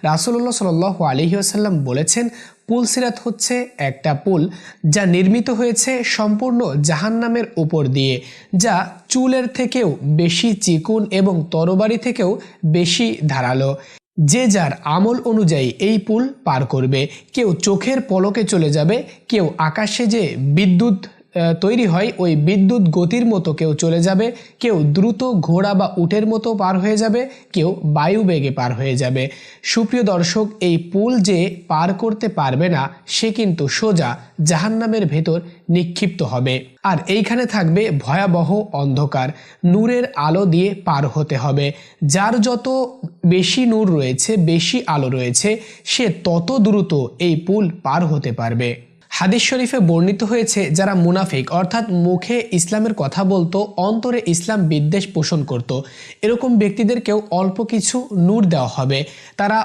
রাসূলুল্লাহ সাল্লাল্লাহু আলাইহি ওয়াসাল্লাম বলেছেন, পুলসিরাত হচ্ছে একটা পুল যা নির্মিত হয়েছে সম্পূর্ণ জাহান্নামের উপর দিয়ে, যা চুলের থেকেও বেশি চিকন এবং তরবারি থেকেও বেশি ধারালো। যে যার আমল অনুযায়ী এই পুল পার করবে। কেউ চোখের পলকে চলে যাবে, কেউ আকাশে যে বিদ্যুৎ তৈরি হয় ওই বিদ্যুৎ গতির মতো কেউ চলে যাবে, কেউ দ্রুত ঘোড়া বা উটের মতো পার হয়ে যাবে, কেউ বায়ু বেগে পার হয়ে যাবে। সুপ্রিয় দর্শক, এই পুল যে পার করতে পারবে না সে কিন্তু সোজা জাহান্নামের ভেতর নিক্ষিপ্ত হবে। আর এইখানে থাকবে ভয়াবহ অন্ধকার, নূরের আলো দিয়ে পার হতে হবে। যার যত বেশি নূর রয়েছে, বেশি আলো রয়েছে, সে তত দ্রুত এই পুল পার হতে পারবে। হাদিস শরীফে বর্ণিত হয়েছে, যারা মুনাফিক অর্থাৎ মুখে ইসলামের কথা বলতো, অন্তরে ইসলাম বিদ্বেষ পোষণ করত, এরকম ব্যক্তিদেরকেও অল্প কিছু নূর দেওয়া হবে। তারা